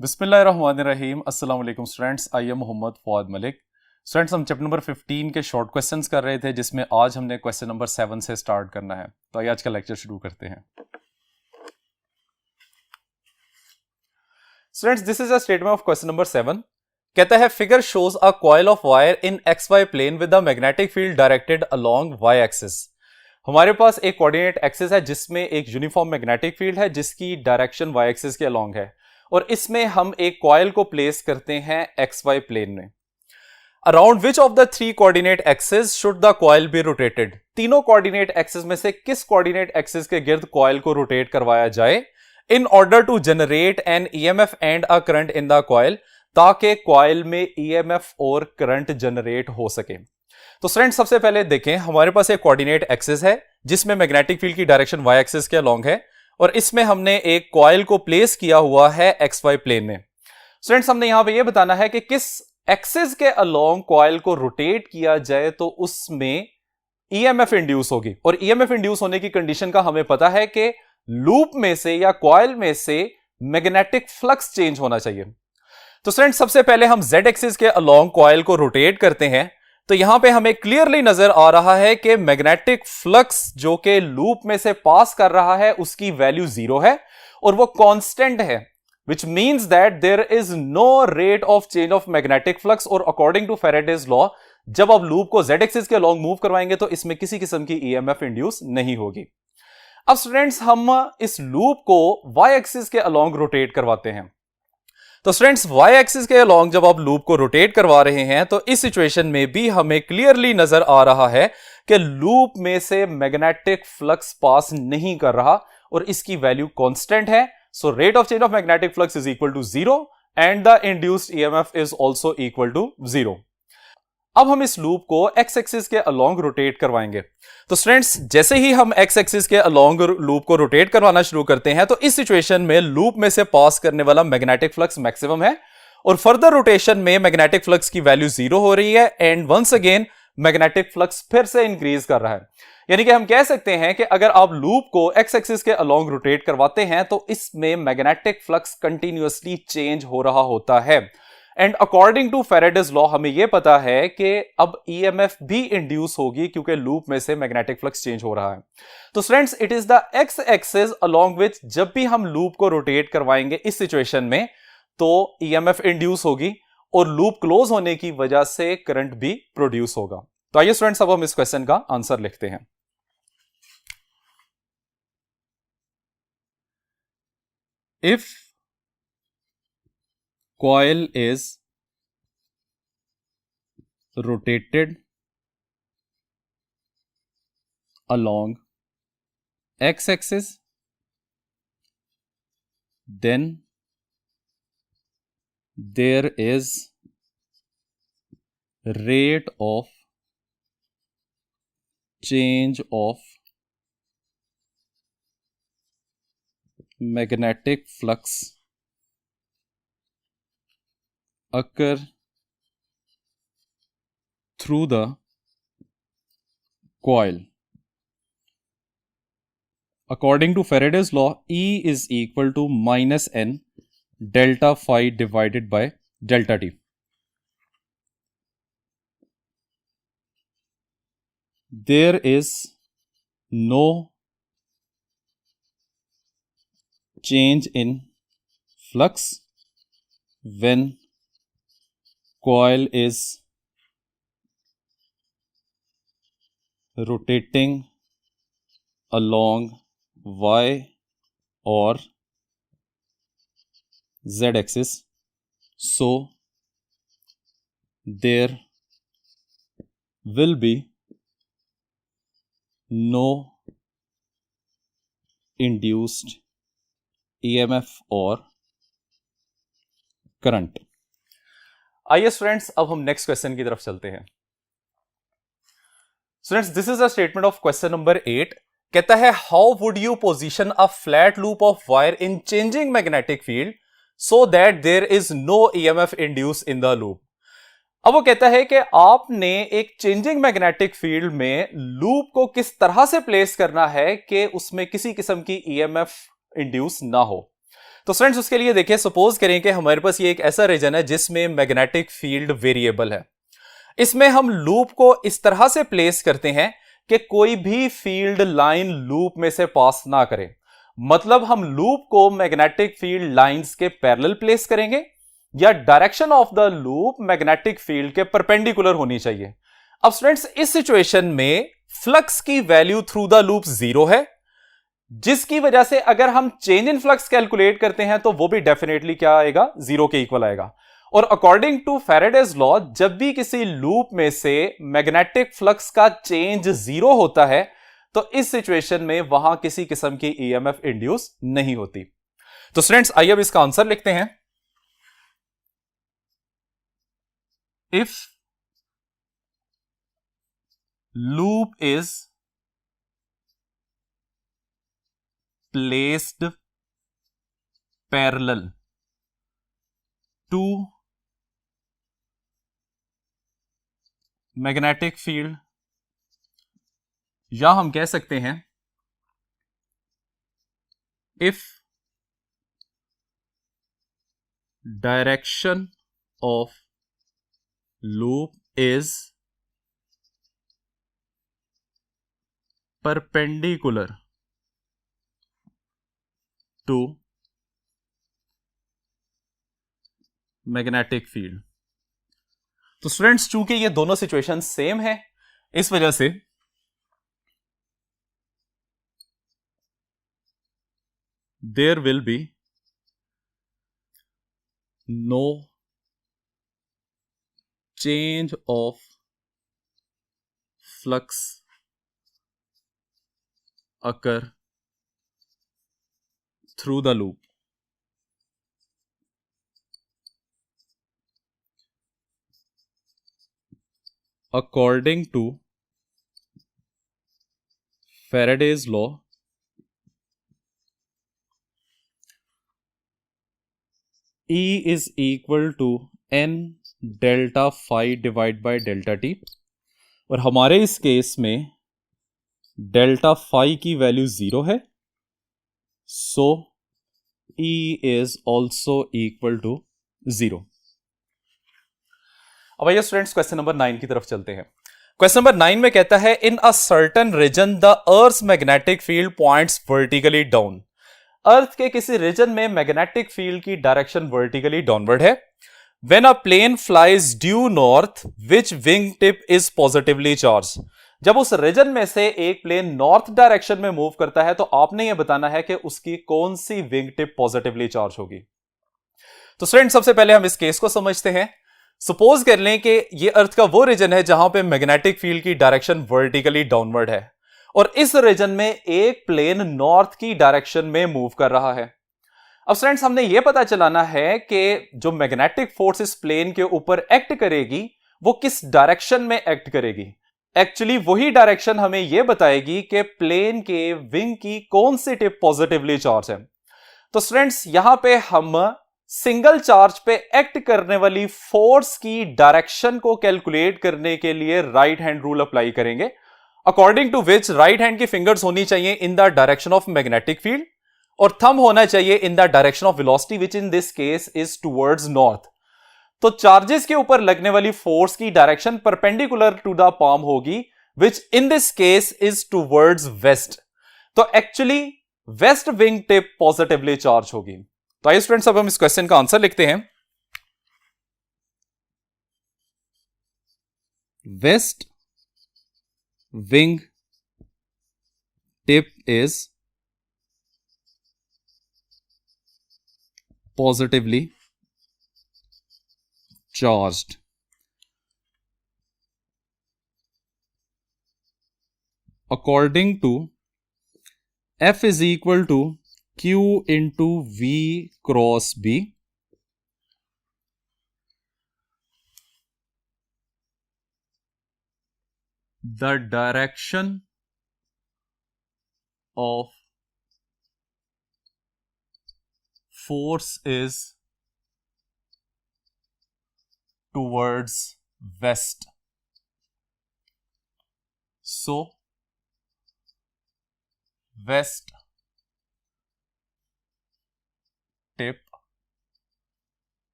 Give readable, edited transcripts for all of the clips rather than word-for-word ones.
बिस्मिल्लाहिर्रहमानिर्रहीम। अस्सलाम वालेकुम students, I am Mohammad Fawad Malik. Students, हम चैप्टर नंबर 15 के शॉर्ट क्वेश्चंस कर रहे थे, जिसमें आज हमने क्वेश्चन नंबर 7 से स्टार्ट करना है। तो आइए आज का लेक्चर शुरू करते हैं। Students, this is a statement of question number 7। कहता है figure shows a coil of wire in X Y plane with the magnetic field directed along Y axis. हमारे पास एक कोऑर्डिनेट एक्सिस है जिसमें एक यूनिफॉर्म मैग्नेटिक फील्ड है जिसकी डायरेक्शन वाई एक्सिस के अलोंग है, और इसमें हम एक कॉइल को प्लेस करते हैं एक्स वाई प्लेन में। Around which of the three coordinate axis should the coil be rotated. तीनों कोऑर्डिनेट एक्सिस में से किस कोऑर्डिनेट एक्सिस के गिर्द कॉइल को रोटेट करवाया जाए in order to generate an EMF and a current in the coil, ताकि कॉइल में ईएमएफ और करंट जनरेट हो सके। तो फ्रेंड्स, सबसे पहले देखें, हमारे पास एक कोऑर्डिनेट एक्सिस है जिसमें मैग्नेटिक फील्ड की डायरेक्शन वाई एक्सिस के अलोंग है, और इसमें हमने एक कॉइल को प्लेस किया हुआ है एक्स वाई प्लेन में। स्टूडेंट्स, हमने यहां पे यह बताना है कि किस एक्सिस के अलोंग कॉइल को रोटेट किया जाए तो उसमें ईएमएफ इंड्यूस होगी, और ईएमएफ इंड्यूस होने की कंडीशन का हमें पता है कि लूप में से या कॉइल में से मैग्नेटिक फ्लक्स चेंज होना चाहिए। तो स्टूडेंट्स, सबसे पहले हम जेड एक्सिस के अलोंग कॉइल को रोटेट करते हैं, तो यहां पे हमें क्लियरली नजर आ रहा है कि मैग्नेटिक फ्लक्स जो कि लूप में से पास कर रहा है उसकी वैल्यू 0 है और वो कांस्टेंट है, which means that there is no rate of change of magnetic flux. और अकॉर्डिंग टू फैराडेज लॉ, जब आप लूप को जेड एक्सिस के अलोंग मूव करवाएंगे तो इसमें किसी किस्म की ईएमएफ इंड्यूस नहीं होगी। अब स्टूडेंट्स, हम इस लूप को वाई एक्सिस के अलोंग रोटेट करवाते हैं। तो स्टूडेंट्स, वाई एक्सिस के अलोंग जब आप लूप को रोटेट करवा रहे हैं तो इस सिचुएशन में भी हमें क्लियरली नजर आ रहा है कि लूप में से मैग्नेटिक फ्लक्स पास नहीं कर रहा और इसकी वैल्यू कांस्टेंट है। So rate of change of magnetic flux is equal to 0 and the induced EMF is also equal to 0। अब हम इस लूप को एक्स एक्सिस के अलोंग रोटेट करवाएंगे। तो स्टूडेंट्स, जैसे ही हम एक्स एक्सिस के अलोंग लूप को रोटेट करवाना शुरू करते हैं तो इस सिचुएशन में लूप में से पास करने वाला मैग्नेटिक फ्लक्स मैक्सिमम है, और फर्दर रोटेशन में मैग्नेटिक फ्लक्स की वैल्यू 0 हो रही है, and once again magnetic flux फिर से इंक्रीज कर रहा है। यानी कि हम कह सकते हैं कि अगर आप लूप को एक्स एक्सिस के अलोंग रोटेट करवाते हैं तो इसमें मैग्नेटिक फ्लक्स कंटिन्यूअसली चेंज हो रहा होता है। And according to Faraday's law हमें यह पता है कि अब ईएमएफ भी इंड्यूस होगी क्योंकि लूप में से मैग्नेटिक फ्लक्स चेंज हो रहा है। तो students, it is the x axis along which जब भी हम लूप को रोटेट करवाएंगे इस सिचुएशन में तो ईएमएफ इंड्यूस होगी और लूप क्लोज होने की वजह से करंट भी प्रोड्यूस होगा। तो आइए स्टूडेंट्स, अब हम इस क्वेश्चन का आंसर लिखते हैं। If coil is rotated along x-axis, then there is rate of change of magnetic flux occur through the coil. According to Faraday's law, E is equal to minus n delta phi divided by delta t. There is no change in flux when coil is rotating along y or z axis, so there will be no induced EMF or current. आइए students, अब हम next question की तरफ चलते हैं। Students, this is a statement of question number 8। कहता है how would you position a flat loop of wire in changing magnetic field so that there is no EMF induce in the loop. अब वो कहता है कि आपने एक changing magnetic field में लूप को किस तरह से प्लेस करना है कि उसमें किसी किस्म की ईएमएफ इंड्यूस ना हो। तो फ्रेंड्स उसके लिए देखिए, सपोज करें कि हमारे पास ये एक ऐसा रीजन है जिसमें मैग्नेटिक फील्ड वेरिएबल है। इसमें हम लूप को इस तरह से प्लेस करते हैं कि कोई भी फील्ड लाइन लूप में से पास ना करे। मतलब हम लूप को मैग्नेटिक फील्ड लाइंस के पैरेलल प्लेस करेंगे, या direction of the loop magnetic field के परपेंडिकुलर होनी चाहिए। अब स्टूडेंट्स इस सिचुएशन में फ्लक्स की वैल्यू थ्रू द लूप 0 है, जिसकी वजह से अगर हम चेंज इन फ्लक्स कैलकुलेट करते हैं तो वो भी डेफिनेटली क्या आएगा, 0 के इक्वल आएगा। और अकॉर्डिंग टू फैराडेज लॉ, जब भी किसी लूप में से मैग्नेटिक फ्लक्स का चेंज 0 होता है तो इस सिचुएशन में वहां किसी किस्म की ईएमएफ इंड्यूस नहीं होती। तो स्टूडेंट्स आइए अब इसका आंसर लिखते हैं। If loop is placed parallel to magnetic field, या हम कह सकते हैं if direction of loop is perpendicular to magnetic field. तो स्टूडेंट्स चूंकि ये दोनों सिचुएशन सेम है, इस वजह से there will be no change of flux occur through the loop. According to Faraday's law, E is equal to n delta phi divide by delta T, और हमारे इस केस में डेल्टा फाई की value 0 है, सो E is also equal to 0। अब आइए students question number 9 की तरफ चलते हैं। क्वेश्चन नंबर 9 में कहता है in a certain region the earth magnetic field points vertically down. Earth के किसी रीजन में मैग्नेटिक फील्ड की डायरेक्शन वर्टिकली डाउनवर्ड है। When a plane flies due north which wing tip is positively charge. जब उस रीजन में से एक प्लेन नॉर्थ डायरेक्शन में मूव करता है तो आपने यह बताना है कि उसकी कौन सी विंग टिप पॉजिटिवली चार्ज होगी। तो स्टूडेंट सबसे पहले हम इस केस को समझते हैं। सपोज कर लें कि ये अर्थ का वो रीजन है जहां पे मैग्नेटिक फील्ड की डायरेक्शन वर्टिकली डाउनवर्ड है, और इस रीजन में एक प्लेन नॉर्थ की डायरेक्शन में मूव कर रहा है। अब फ्रेंड्स हमने ये पता चलाना है कि जो मैग्नेटिक फोर्स इस प्लेन के ऊपर एक्ट करेगी वो किस डायरेक्शन में एक्ट करेगी। एक्चुअली वही डायरेक्शन हमें यह बताएगी कि प्लेन के विंग की कौन सी टिप पॉजिटिवली चार्ज है। तो स्टूडेंट्स यहां पे हम सिंगल चार्ज पे एक्ट करने वाली फोर्स की डायरेक्शन को कैलकुलेट करने के लिए राइट हैंड रूल अप्लाई करेंगे, according to which right hand की फिंगर्स होनी चाहिए in the direction of magnetic field और थंब होना चाहिए in the direction of velocity which in this case is towards north. तो चार्जेस के ऊपर लगने वाली फोर्स की direction perpendicular to the palm होगी which in this case is towards west. तो actually west wing tip positively charge होगी। तो आइए स्टूडेंट्स अब हम इस क्वेश्चन का आंसर लिखते हैं। West wing tip is positively charged. According to F is equal to Q into V cross B, the direction of force is towards west. So west tip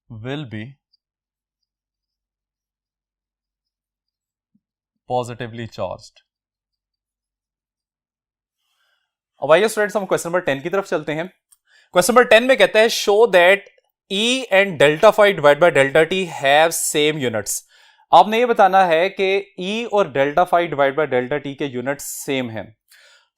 will be positively charged. अब आइए students हम question number 10 की तरफ चलते हैं. Question number 10 में कहता है show that E and delta phi divide by delta t have same units. आपने ये बताना है कि E और delta phi divide by delta t के यूनिट्स सेम हैं.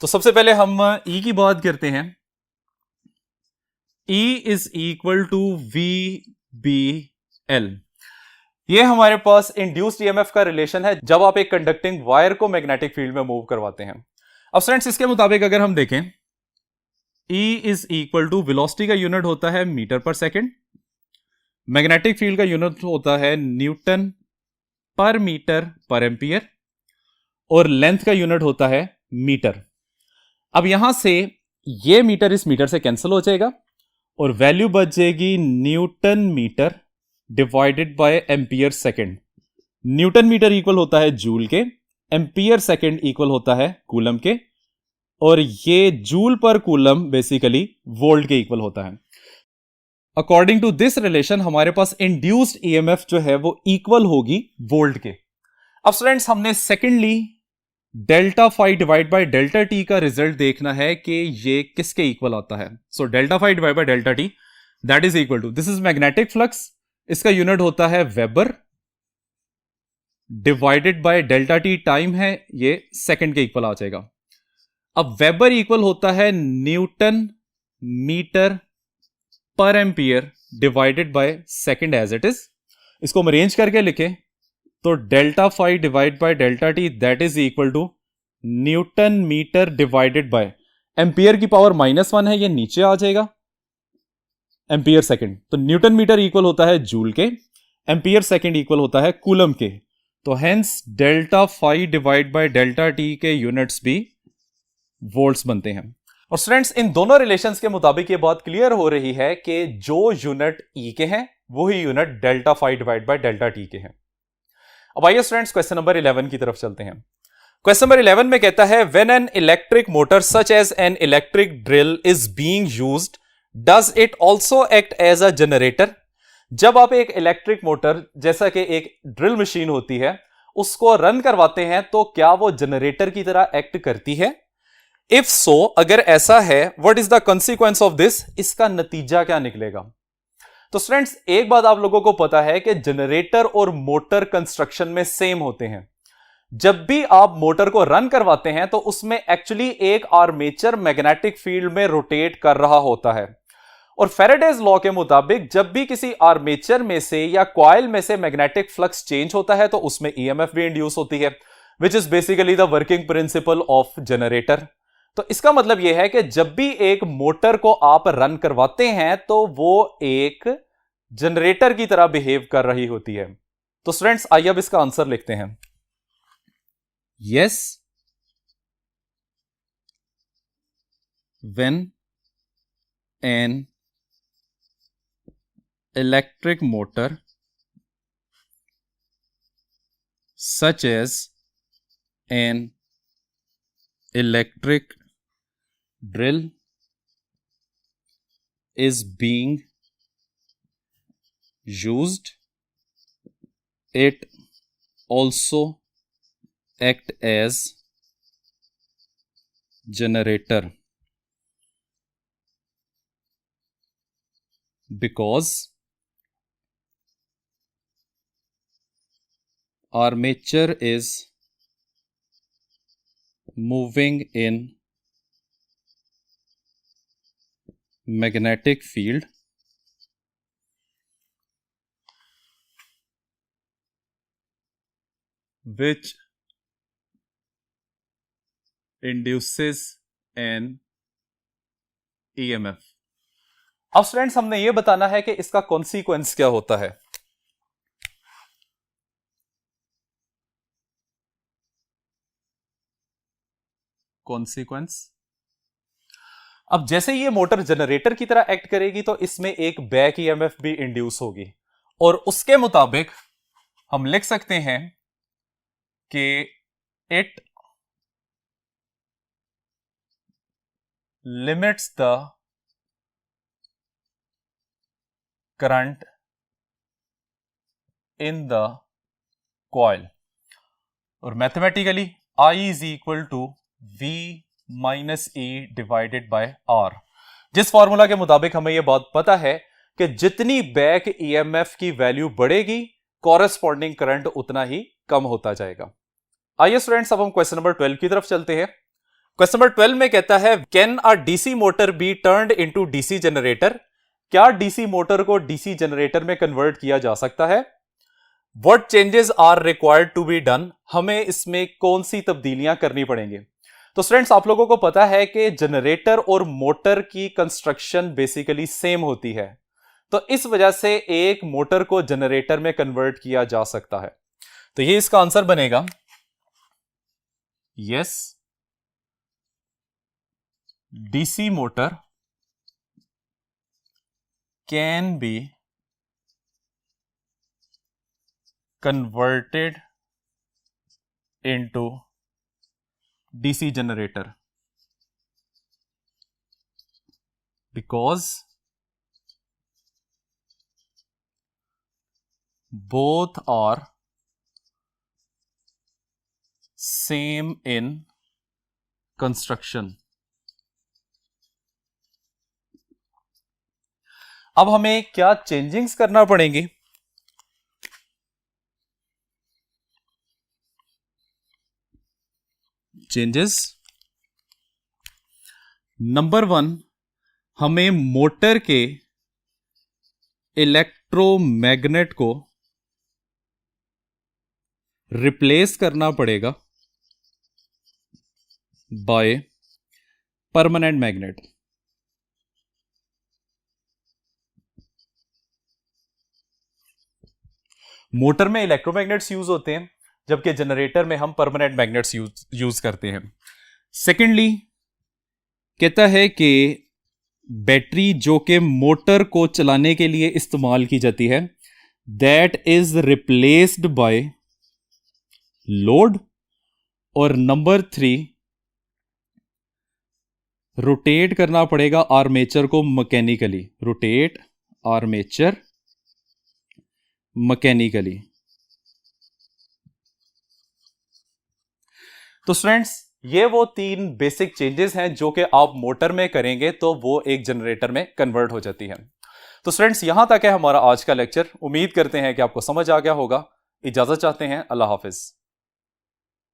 तो सबसे पहले हम E की बात करते हैं. E is equal to v B l. ये हमारे पास इंड्यूस्ड ईएमएफ का रिलेशन है जब आप एक कंडक्टिंग वायर को मैग्नेटिक फील्ड में मूव करवाते हैं. अब स्टूडेंट्स इसके मुताबिक अगर हम देखें E is equal to velocity का यूनिट होता है metre per second, magnetic field का यूनिट होता है न्यूटन पर मीटर पर एम्पियर और लेंथ का यूनिट होता है मीटर. अब यहां से ये मीटर इस मीटर से कैंसिल हो जाएगा और वैल्यू बच जाएगी newton metre divided by ampere second. Newton metre equal होता है जूल के, एम्पियर सेकेंड इक्वल होता है कूलम के और ये जूल पर कूलम बेसिकली वोल्ट के इक्वल होता है. अकॉर्डिंग टू दिस रिलेशन हमारे पास इंड्यूस्ड ईएमएफ जो है वो इक्वल होगी वोल्ट के. अब स्टूडेंट्स हमने secondly delta phi divide by delta t का रिजल्ट देखना है कि ये किसके इक्वल आता है. So delta phi divide by delta t that is equal to, this is magnetic flux, इसका यूनिट होता है weber divided by delta t time है, ये सेकंड के इक्वल आ जाएगा. अब वेबर इक्वल होता है newton metre per ampere divided by second as it is. इसको हम अरेंज करके लिखें तो delta phi divide by delta t that is equal to newton metre divided by ampere की पावर -1 है, ये नीचे आ जाएगा एम्पियर सेकंड. तो न्यूटन मीटर इक्वल होता है जूल के, एम्पियर सेकंड इक्वल होता है कूलम के. तो hence delta phi divide by delta t के यूनिट्स भी वोल्ट्स बनते हैं. और स्टूडेंट्स इन दोनों रिलेशंस के मुताबिक ये बात क्लियर हो रही है कि जो यूनिट E के हैं वही unit delta phi divide by delta t के हैं. अब आइए स्टूडेंट्स क्वेश्चन नंबर 11 की तरफ चलते हैं. क्वेश्चन नंबर 11 में कहता है when an electric motor such as an electric drill is being used does it also act as a generator. जब आप एक इलेक्ट्रिक मोटर जैसा कि एक ड्रिल मशीन होती है उसको रन करवाते हैं तो क्या वो जनरेटर की तरह एक्ट करती है. इफ सो अगर ऐसा है what is the consequence of this, इसका नतीजा क्या निकलेगा. तो स्टूडेंट्स एक बात आप लोगों को पता है कि जनरेटर और मोटर कंस्ट्रक्शन में सेम होते हैं. जब भी आप मोटर को रन करवाते हैं तो उसमें एक्चुअली एक आर्मेचर मैग्नेटिक फील्ड में रोटेट कर रहा होता है और फैराडेज लॉ के मुताबिक जब भी किसी आर्मेचर में से या कॉइल में से मैग्नेटिक फ्लक्स चेंज होता है तो उसमें ईएमएफ भी इंड्यूस होती है which is basically the working principle of generator. तो इसका मतलब यह है कि जब भी एक मोटर को आप रन करवाते हैं तो वो एक जनरेटर की तरह बिहेव कर रही होती है. तो स्टूडेंट्स आइए अब इसका आंसर लिखते हैं. Yes when an electric motor such as an electric drill is being used, it also act as generator because armature is moving in magnetic field which induces an EMF. अब students हमने यह बताना है कि इसका consequence क्या होता है. कॉन्सिक्वेंस, अब जैसे ये मोटर जनरेटर की तरह एक्ट करेगी तो इसमें एक बैक ईएमएफ भी इंड्यूस होगी और उसके मुताबिक हम लिख सकते हैं कि it limits the current in the coil, और mathematically I is equal to V minus E divided by R। जिस फॉर्मूला के मुताबिक हमें यह बात पता है कि जितनी बैक EMF की वैल्यू बढ़ेगी कॉरेस्पॉन्डिंग करंट उतना ही कम होता जाएगा। आइए स्टूडेंट्स, अब हम क्वेश्चन नंबर 12 की तरफ चलते हैं। क्वेश्चन नंबर 12 में कहता है can a DC motor be turned into DC generator? क्या डीसी मोटर को डीसी जनरेटर में कन्वर्ट किया जा सकता है? What changes are required to be done? हमें इसमें कौन सी तब्दीलियां करनी पड़ेंगी? तो स्टूडेंट्स, आप लोगों को पता है कि जनरेटर और मोटर की कंस्ट्रक्शन बेसिकली सेम होती है, तो इस वजह से एक मोटर को जनरेटर में कन्वर्ट किया जा सकता है। तो ये इसका आंसर बनेगा yes, DC motor can be converted into DC generator because both are same in construction। अब हमें क्या चेंजिंग्स करना पड़ेंगी? चेंजेस नंबर 1, हमें मोटर के इलेक्ट्रोमैग्नेट को रिप्लेस करना पड़ेगा बाय परमानेंट मैग्नेट। मोटर में इलेक्ट्रोमैग्नेट्स यूज होते हैं, जबकि जनरेटर में हम परमानेंट मैग्नेट्स यूज करते हैं। सेकेंडली कहता है कि बैटरी जो कि मोटर को चलाने के लिए इस्तेमाल की जाती है, that is replaced by load. और नंबर 3, रोटेट करना पड़ेगा आर्मेचर को मैकेनिकली, रोटेट आर्मेचर मैकेनिकली। तो स्टूडेंट्स, ये वो 3 बेसिक चेंजेस हैं जो कि आप मोटर में करेंगे तो वो एक जनरेटर में कन्वर्ट हो जाती है। तो स्टूडेंट्स, यहां तक है हमारा आज का लेक्चर। उम्मीद करते हैं कि आपको समझ आ गया होगा। इजाजत चाहते हैं, अल्लाह हाफिज।